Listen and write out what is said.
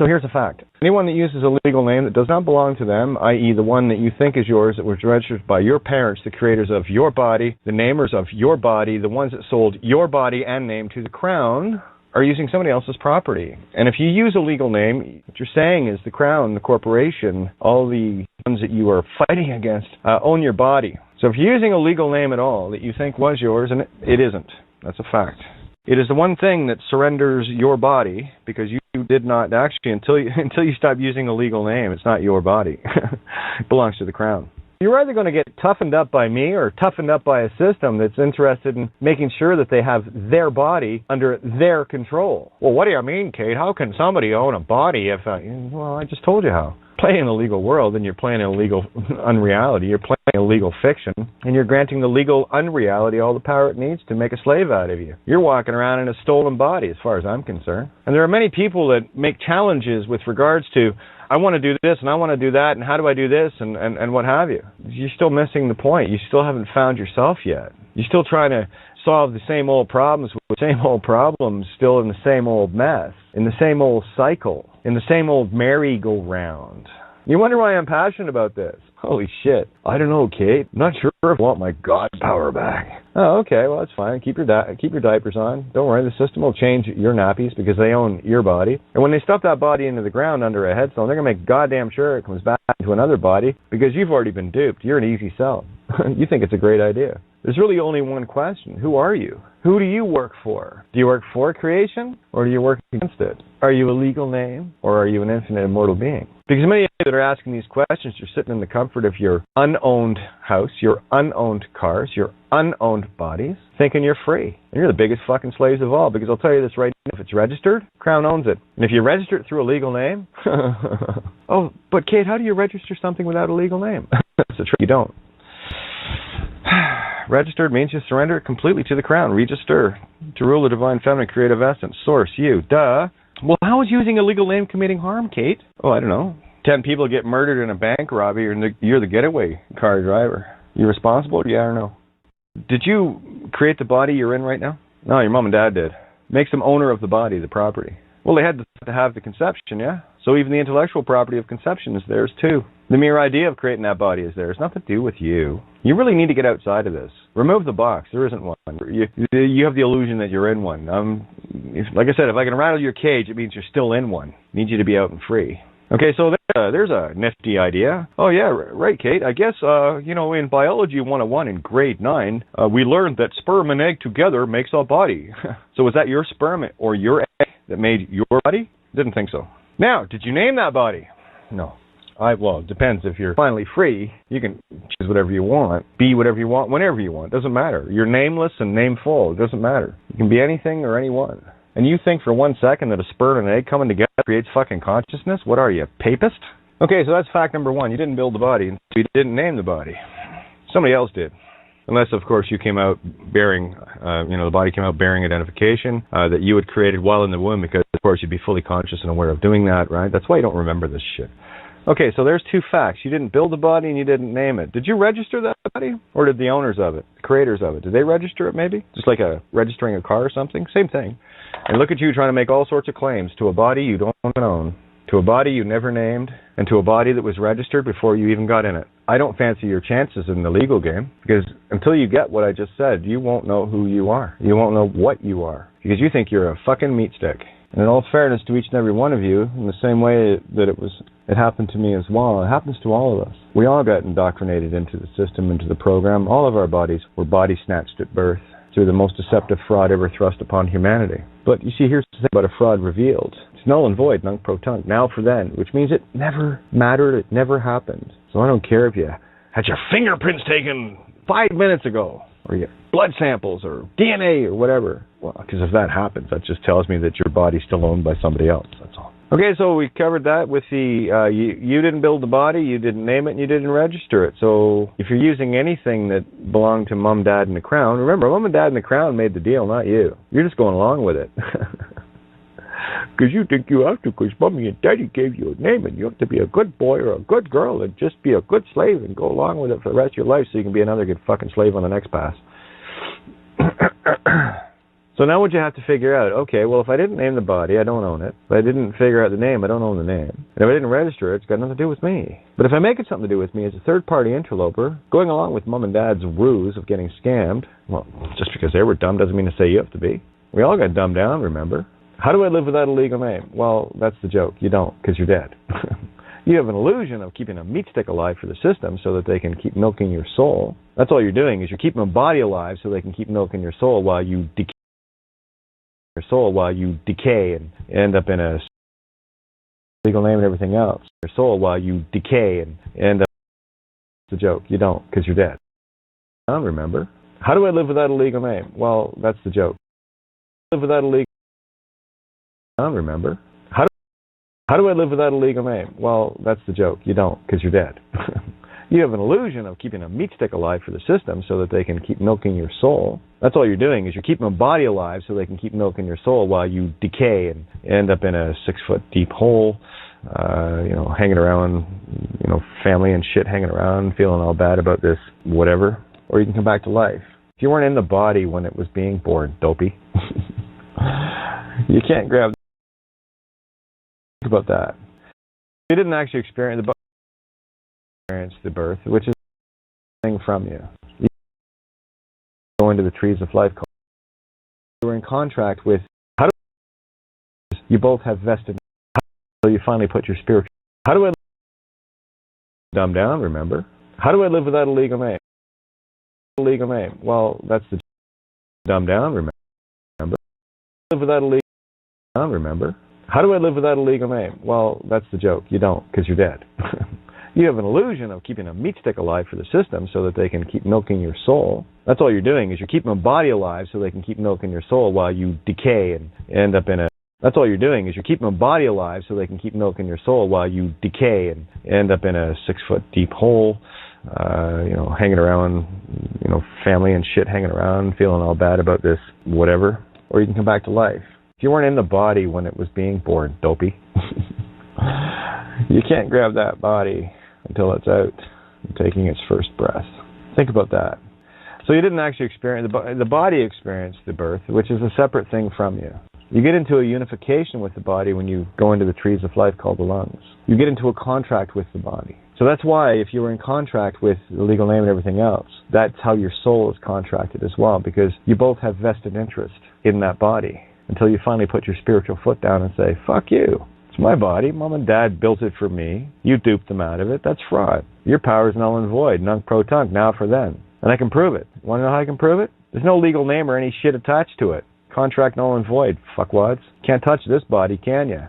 So here's a fact. Anyone that uses a legal name that does not belong to them, i.e. the one that you think is yours, that was registered by your parents, the creators of your body, the namers of your body, the ones that sold your body and name to the Crown, are using somebody else's property. And if you use a legal name, what you're saying is the Crown, the corporation, all the ones that you are fighting against, own your body. So if you're using a legal name at all that you think was yours, and it isn't, that's a fact. It is the one thing that surrenders your body, because you did not actually, until you stop using a legal name, it's not your body. It belongs to the Crown. You're either going to get toughened up by me or toughened up by a system that's interested in making sure that they have their body under their control. Well, what do you mean, Kate? How can somebody own a body if... well, I just told you how. Play in the legal world, and you're playing in a legal unreality. You're playing a legal fiction, and you're granting the legal unreality all the power it needs to make a slave out of you. You're walking around in a stolen body, as far as I'm concerned. And there are many people that make challenges with regards to, I want to do this, and I want to do that, and how do I do this, and what have you. You're still missing the point. You still haven't found yourself yet. You're still trying to solve the same old problems with the same old problems, still in the same old mess, in the same old cycle, in the same old merry-go-round. You wonder why I'm passionate about this. Holy shit. I don't know, Kate. I'm not sure if I want my God power back. Oh, okay. Well, that's fine. Keep your diapers on. Don't worry. The system will change your nappies because they own your body. And when they stuff that body into the ground under a headstone, they're going to make goddamn sure it comes back into another body because you've already been duped. You're an easy sell. You think it's a great idea. There's really only one question. Who are you? Who do you work for? Do you work for creation or do you work against it? Are you a legal name or are you an infinite immortal being? Because many of you that are asking these questions, you're sitting in the comfort of your unowned house, your unowned cars, your unowned bodies, thinking you're free. And you're the biggest fucking slaves of all, because I'll tell you this right now, if it's registered, Crown owns it. And if you register it through a legal name, oh, but Kate, how do you register something without a legal name? That's the trick. You don't. Registered means you surrender it completely to the Crown. Register to rule the divine feminine creative essence. Source, you. Duh. Well, how is using a legal name committing harm, Kate? Oh, I don't know. 10 people get murdered in a bank robbery, and you're the getaway car driver. You responsible? Yeah or no? Did you create the body you're in right now? No, your mom and dad did. Makes them owner of the body, the property. Well, they had to have the conception, yeah? So even the intellectual property of conception is theirs, too. The mere idea of creating that body is theirs. Nothing to do with you. You really need to get outside of this. Remove the box. There isn't one. You have the illusion that you're in one. Like I said, if I can rattle your cage, it means you're still in one. I need you to be out and free. Okay, so there's a nifty idea. Oh, yeah, right, Kate. I guess, in Biology 101 in grade 9, we learned that sperm and egg together makes a body. So was that your sperm or your egg that made your body? Didn't think so. Now, did you name that body? No. Well, it depends. If you're finally free, you can choose whatever you want, be whatever you want, whenever you want. It doesn't matter. You're nameless and nameful. It doesn't matter. You can be anything or anyone. And you think for 1 second that a sperm and an egg coming together creates fucking consciousness? What are you, a papist? Okay, so that's fact number one. You didn't build the body, so you didn't name the body. Somebody else did. Unless, of course, you came out bearing, the body came out bearing identification that you had created while in the womb, because, of course, you'd be fully conscious and aware of doing that, right? That's why you don't remember this shit. Okay, so there's two facts. You didn't build the body and you didn't name it. Did you register that body? Or did the owners of it, the creators of it, did they register it maybe? Just like registering a car or something? Same thing. And look at you trying to make all sorts of claims to a body you don't own, to a body you never named, and to a body that was registered before you even got in it. I don't fancy your chances in the legal game, because until you get what I just said, you won't know who you are. You won't know what you are, because you think you're a fucking meat stick. And in all fairness to each and every one of you, in the same way that it happened to me as well, it happens to all of us. We all got indoctrinated into the system, into the program. All of our bodies were body snatched at birth through the most deceptive fraud ever thrust upon humanity. But you see, here's the thing about a fraud revealed. It's null and void, nunc pro tunc, now for then, which means it never mattered, it never happened. So I don't care if you had your fingerprints taken 5 minutes ago, or your blood samples, or DNA, or whatever. Well, because if that happens, that just tells me that your body's still owned by somebody else, that's all. Okay, so we covered that with the, you didn't build the body, you didn't name it, and you didn't register it. So if you're using anything that belonged to Mom, Dad, and the Crown, remember, Mom and Dad and the Crown made the deal, not you. You're just going along with it. Because you think you have to, because Mommy and Daddy gave you a name, and you have to be a good boy or a good girl and just be a good slave and go along with it for the rest of your life so you can be another good fucking slave on the next pass. So now what you have to figure out, okay, well, if I didn't name the body, I don't own it. If I didn't figure out the name, I don't own the name. And if I didn't register it, it's got nothing to do with me. But if I make it something to do with me as a third-party interloper, going along with mom and dad's ruse of getting scammed, well, just because they were dumb doesn't mean to say you have to be. We all got dumbed down, remember? How do I live without a legal name? Well, that's the joke. You don't, because you're dead. You have an illusion of keeping a meat stick alive for the system so that they can keep milking your soul. That's all you're doing, is you're keeping a body alive so they can keep milking your soul while you decay and end up in a legal name and everything else. Your soul while you decay and end up. It's a joke. You don't, because you're dead. I don't remember. How do I live without a legal name? Well, that's the joke. Live without a legal. I don't remember. How do I live without a legal name? Well, that's the joke. You don't, because you're dead. You have an illusion of keeping a meat stick alive for the system so that they can keep milking your soul. That's all you're doing, is you're keeping a body alive so they can keep milking your soul while you decay and end up in a 6-foot deep hole, hanging around, family and shit hanging around, feeling all bad about this, whatever. Or you can come back to life. If you weren't in the body when it was being born, dopey, you can't grab. Think about that. You didn't actually experience the birth, which is a thing from you. You go into the trees of life. You were in contract with. How do you both have vested? So you finally put your spiritual. How do I dumb down? Remember? How do I live without a legal name? Legal name. Well, that's the dumb down. Remember? Live without a legal. Remember? How do I live without a legal name? Well, that's the joke. You don't, because you're dead. You have an illusion of keeping a meat stick alive for the system so that they can keep milking your soul. That's all you're doing, is you're keeping a body alive so they can keep milking your soul while you decay and end up in a. That's all you're doing, is you're keeping a body alive so they can keep milking your soul while you decay and end up in a 6-foot deep hole, hanging around, family and shit hanging around, feeling all bad about this, whatever. Or you can come back to life. If you weren't in the body when it was being born, dopey, you can't grab that body until it's out and taking its first breath. Think about that. So you didn't actually experience, the body experienced the birth, which is a separate thing from you. You get into a unification with the body when you go into the trees of life called the lungs. You get into a contract with the body. So that's why if you were in contract with the legal name and everything else, that's how your soul is contracted as well, because you both have vested interest in that body until you finally put your spiritual foot down and say, fuck you. It's my body. Mom and dad built it for me. You duped them out of it. That's fraud. Your power is null and void. Nunc pro tunc, now for then. And I can prove it. Want to know how I can prove it? There's no legal name or any shit attached to it. Contract null and void, fuckwads. Can't touch this body, can ya?